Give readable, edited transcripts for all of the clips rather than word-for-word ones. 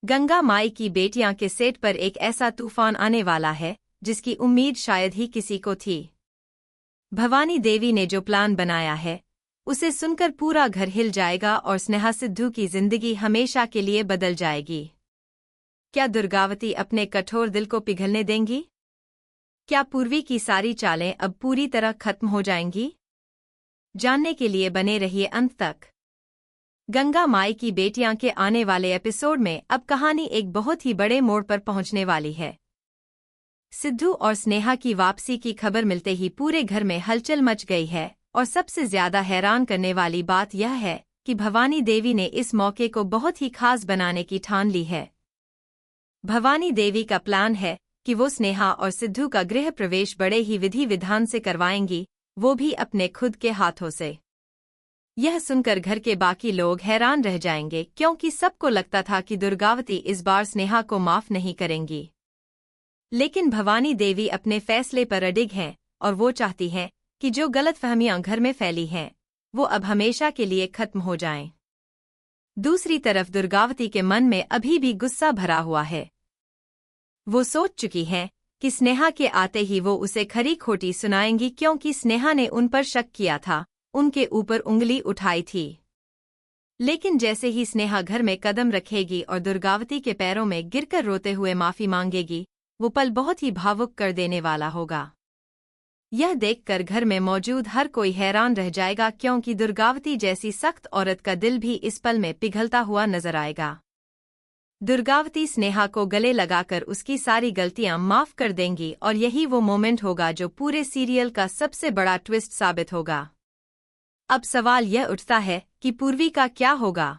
गंगा माई की बेटियां के सेट पर एक ऐसा तूफान आने वाला है जिसकी उम्मीद शायद ही किसी को थी। भवानी देवी ने जो प्लान बनाया है उसे सुनकर पूरा घर हिल जाएगा और स्नेहा सिद्धू की जिंदगी हमेशा के लिए बदल जाएगी। क्या दुर्गावती अपने कठोर दिल को पिघलने देंगी? क्या पूर्वी की सारी चालें अब पूरी तरह खत्म हो जाएंगी? जानने के लिए बने रहिए अंत तक। गंगा माई की बेटियां के आने वाले एपिसोड में अब कहानी एक बहुत ही बड़े मोड़ पर पहुंचने वाली है। सिद्धू और स्नेहा की वापसी की खबर मिलते ही पूरे घर में हलचल मच गई है और सबसे ज्यादा हैरान करने वाली बात यह है कि भवानी देवी ने इस मौके को बहुत ही खास बनाने की ठान ली है। भवानी देवी का प्लान है कि वो स्नेहा और सिद्धू का गृह प्रवेश बड़े ही विधि विधान से करवाएंगी, वो भी अपने खुद के हाथों से। यह सुनकर घर के बाकी लोग हैरान रह जाएंगे क्योंकि सबको लगता था कि दुर्गावती इस बार स्नेहा को माफ नहीं करेंगी। लेकिन भवानी देवी अपने फैसले पर अडिग हैं और वो चाहती हैं कि जो गलतफहमियां घर में फैली हैं वो अब हमेशा के लिए खत्म हो जाएं। दूसरी तरफ दुर्गावती के मन में अभी भी गुस्सा भरा हुआ है। वो सोच चुकी हैं कि स्नेहा के आते ही वो उसे खरी खोटी सुनाएंगी क्योंकि स्नेहा ने उन पर शक किया था, उनके ऊपर उंगली उठाई थी। लेकिन जैसे ही स्नेहा घर में कदम रखेगी और दुर्गावती के पैरों में गिरकर रोते हुए माफी मांगेगी, वो पल बहुत ही भावुक कर देने वाला होगा। यह देखकर घर में मौजूद हर कोई हैरान रह जाएगा क्योंकि दुर्गावती जैसी सख्त औरत का दिल भी इस पल में पिघलता हुआ नजर आएगा। दुर्गावती स्नेहा को गले लगाकर उसकी सारी गलतियां माफ कर देंगी और यही वो मोमेंट होगा जो पूरे सीरियल का सबसे बड़ा ट्विस्ट साबित होगा। अब सवाल यह उठता है कि पूर्वी का क्या होगा?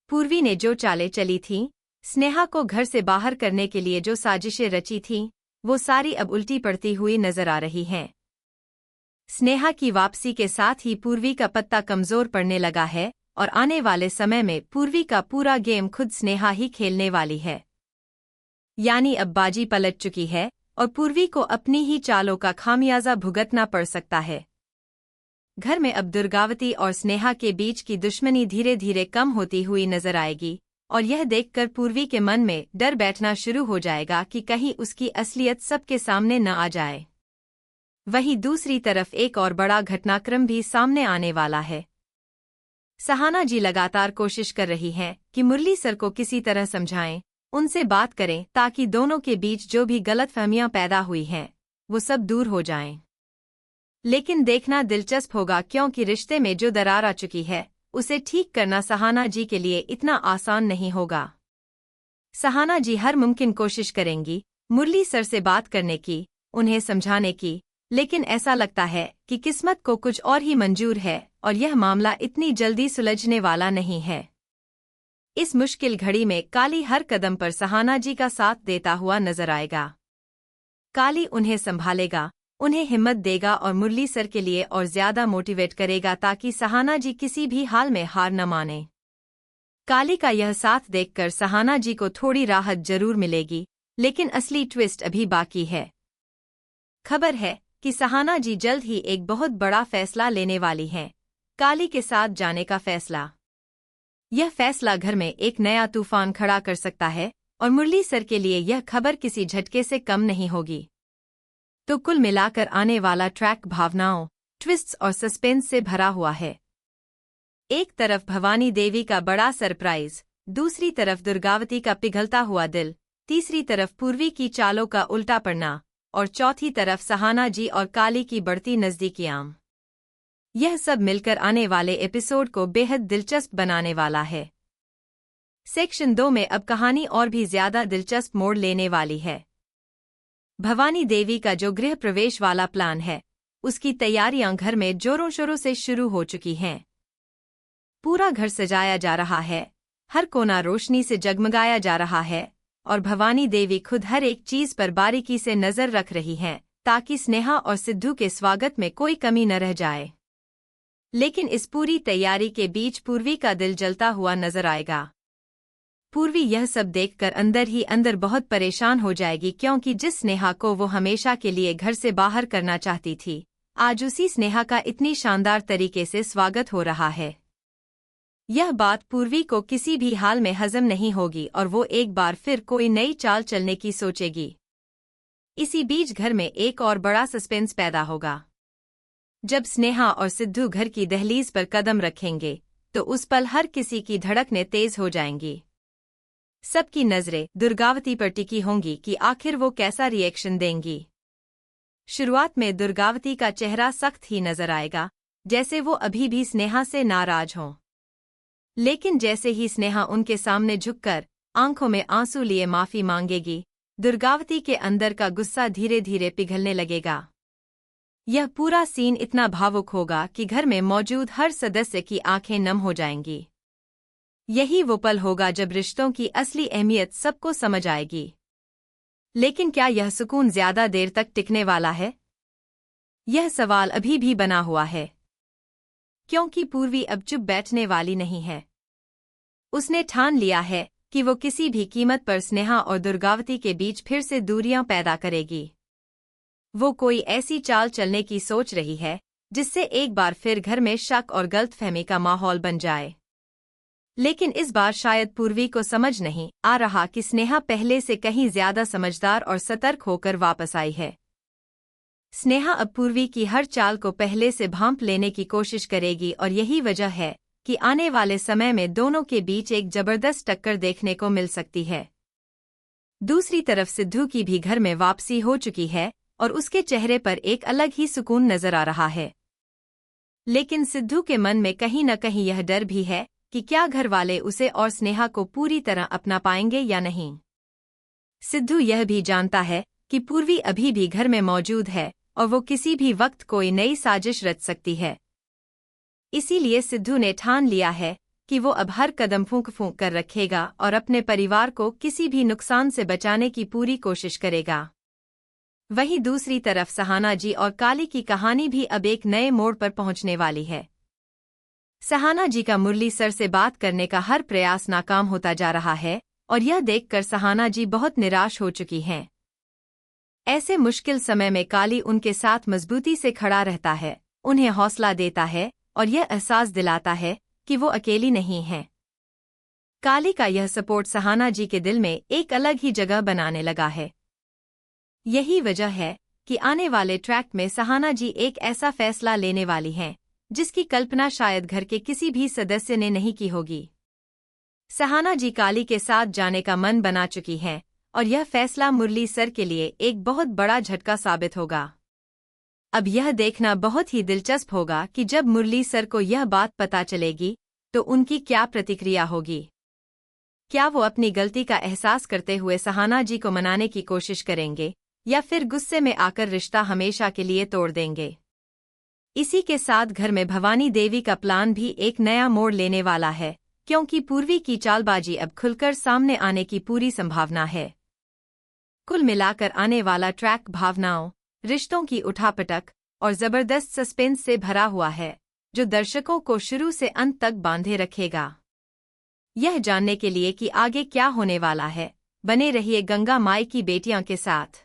पूर्वी ने जो चालें चली थीं, स्नेहा को घर से बाहर करने के लिए जो साजिशें रची थीं, वो सारी अब उल्टी पड़ती हुई नजर आ रही हैं। स्नेहा की वापसी के साथ ही पूर्वी का पत्ता कमजोर पड़ने लगा है और आने वाले समय में पूर्वी का पूरा गेम खुद स्नेहा ही खेलने वाली है। यानी अब बाजी पलट चुकी है और पूर्वी को अपनी ही चालों का खामियाजा भुगतना पड़ सकता है। घर में अब दुर्गावती और स्नेहा के बीच की दुश्मनी धीरे धीरे कम होती हुई नजर आएगी और यह देखकर पूर्वी के मन में डर बैठना शुरू हो जाएगा कि कहीं उसकी असलियत सबके सामने न आ जाए। वहीं दूसरी तरफ एक और बड़ा घटनाक्रम भी सामने आने वाला है। सहाना जी लगातार कोशिश कर रही हैं कि मुरली सर को किसी तरह समझाएं, उनसे बात करें ताकि दोनों के बीच जो भी गलतफहमियां पैदा हुई हैं वो सब दूर हो जाएं। लेकिन देखना दिलचस्प होगा क्योंकि रिश्ते में जो दरार आ चुकी है उसे ठीक करना सहाना जी के लिए इतना आसान नहीं होगा। सहाना जी हर मुमकिन कोशिश करेंगी मुरली सर से बात करने की, उन्हें समझाने की, लेकिन ऐसा लगता है कि किस्मत को कुछ और ही मंजूर है और यह मामला इतनी जल्दी सुलझने वाला नहीं है। इस मुश्किल घड़ी में काली हर कदम पर सहाना जी का साथ देता हुआ नजर आएगा। काली उन्हें संभालेगा, उन्हें हिम्मत देगा और मुरली सर के लिए और ज्यादा मोटिवेट करेगा ताकि सहाना जी किसी भी हाल में हार न माने। काली का यह साथ देखकर सहाना जी को थोड़ी राहत जरूर मिलेगी, लेकिन असली ट्विस्ट अभी बाकी है। खबर है कि सहाना जी जल्द ही एक बहुत बड़ा फैसला लेने वाली हैं, काली के साथ जाने का फैसला। यह फैसला घर में एक नया तूफान खड़ा कर सकता है और मुरली सर के लिए यह खबर किसी झटके से कम नहीं होगी। तो कुल मिलाकर आने वाला ट्रैक भावनाओं, ट्विस्ट्स और सस्पेंस से भरा हुआ है। एक तरफ भवानी देवी का बड़ा सरप्राइज, दूसरी तरफ दुर्गावती का पिघलता हुआ दिल, तीसरी तरफ पूर्वी की चालों का उल्टा पड़ना और चौथी तरफ सहाना जी और काली की बढ़ती नजदीकियां। यह सब मिलकर आने वाले एपिसोड को बेहद दिलचस्प बनाने वाला है। सेक्शन 2 में अब कहानी और भी ज्यादा दिलचस्प मोड़ लेने वाली है। भवानी देवी का जो गृह प्रवेश वाला प्लान है उसकी तैयारियां घर में जोरों शोरों से शुरू हो चुकी हैं। पूरा घर सजाया जा रहा है, हर कोना रोशनी से जगमगाया जा रहा है और भवानी देवी खुद हर एक चीज पर बारीकी से नजर रख रही हैं ताकि स्नेहा और सिद्धू के स्वागत में कोई कमी न रह जाए। लेकिन इस पूरी तैयारी के बीच पूर्वी का दिल जलता हुआ नजर आएगा। पूर्वी यह सब देखकर अंदर ही अंदर बहुत परेशान हो जाएगी क्योंकि जिस स्नेहा को वो हमेशा के लिए घर से बाहर करना चाहती थी, आज उसी स्नेहा का इतनी शानदार तरीके से स्वागत हो रहा है। यह बात पूर्वी को किसी भी हाल में हजम नहीं होगी और वो एक बार फिर कोई नई चाल चलने की सोचेगी। इसी बीच घर में एक और बड़ा सस्पेंस पैदा होगा। जब स्नेहा और सिद्धू घर की दहलीज पर कदम रखेंगे तो उस पल हर किसी की धड़कनें तेज हो जाएंगी। सबकी नजरें दुर्गावती पर टिकी होंगी कि आखिर वो कैसा रिएक्शन देंगी। शुरुआत में दुर्गावती का चेहरा सख्त ही नजर आएगा, जैसे वो अभी भी स्नेहा से नाराज हों। लेकिन जैसे ही स्नेहा उनके सामने झुककर आंखों में आंसू लिए माफी मांगेगी, दुर्गावती के अंदर का गुस्सा धीरे धीरे पिघलने लगेगा। यह पूरा सीन इतना भावुक होगा कि घर में मौजूद हर सदस्य की आंखें नम हो जाएंगी। यही वो पल होगा जब रिश्तों की असली अहमियत सबको समझ आएगी। लेकिन क्या यह सुकून ज्यादा देर तक टिकने वाला है? यह सवाल अभी भी बना हुआ है, क्योंकि पूर्वी अब चुप बैठने वाली नहीं है। उसने ठान लिया है कि वो किसी भी कीमत पर स्नेहा और दुर्गावती के बीच फिर से दूरियां पैदा करेगी। वो कोई ऐसी चाल चलने की सोच रही है जिससे एक बार फिर घर में शक और गलतफहमी का माहौल बन जाए। लेकिन इस बार शायद पूर्वी को समझ नहीं आ रहा कि स्नेहा पहले से कहीं ज्यादा समझदार और सतर्क होकर वापस आई है। स्नेहा अब पूर्वी की हर चाल को पहले से भांप लेने की कोशिश करेगी और यही वजह है कि आने वाले समय में दोनों के बीच एक जबरदस्त टक्कर देखने को मिल सकती है। दूसरी तरफ सिद्धू की भी घर में वापसी हो चुकी है और उसके चेहरे पर एक अलग ही सुकून नजर आ रहा है। लेकिन सिद्धू के मन में कहीं न कहीं यह डर भी है कि क्या घर वाले उसे और स्नेहा को पूरी तरह अपना पाएंगे या नहीं। सिद्धू यह भी जानता है कि पूर्वी अभी भी घर में मौजूद है और वो किसी भी वक्त कोई नई साजिश रच सकती है। इसीलिए सिद्धू ने ठान लिया है कि वो अब हर कदम फूंक फूंक कर रखेगा और अपने परिवार को किसी भी नुकसान से बचाने की पूरी कोशिश करेगा। वहीं दूसरी तरफ सहाना जी और काली की कहानी भी अब एक नए मोड़ पर पहुंचने वाली है। सहाना जी का मुरली सर से बात करने का हर प्रयास नाकाम होता जा रहा है और यह देखकर सहाना जी बहुत निराश हो चुकी हैं। ऐसे मुश्किल समय में काली उनके साथ मजबूती से खड़ा रहता है, उन्हें हौसला देता है और यह एहसास दिलाता है कि वो अकेली नहीं हैं। काली का यह सपोर्ट सहाना जी के दिल में एक अलग ही जगह बनाने लगा है। यही वजह है कि आने वाले ट्रैक में सहाना जी एक ऐसा फैसला लेने वाली हैं जिसकी कल्पना शायद घर के किसी भी सदस्य ने नहीं की होगी। सहाना जी काली के साथ जाने का मन बना चुकी हैं और यह फैसला मुरली सर के लिए एक बहुत बड़ा झटका साबित होगा। अब यह देखना बहुत ही दिलचस्प होगा कि जब मुरली सर को यह बात पता चलेगी तो उनकी क्या प्रतिक्रिया होगी। क्या वो अपनी गलती का एहसास करते हुए सहाना जी को मनाने की कोशिश करेंगे या फिर गुस्से में आकर रिश्ता हमेशा के लिए तोड़ देंगे। इसी के साथ घर में भवानी देवी का प्लान भी एक नया मोड़ लेने वाला है, क्योंकि पूर्वी की चालबाजी अब खुलकर सामने आने की पूरी संभावना है। कुल मिलाकर आने वाला ट्रैक भावनाओं, रिश्तों की उठापटक और जबरदस्त सस्पेंस से भरा हुआ है, जो दर्शकों को शुरू से अंत तक बांधे रखेगा। यह जानने के लिए कि आगे क्या होने वाला है, बने रहिए गंगा माई की बेटियां के साथ।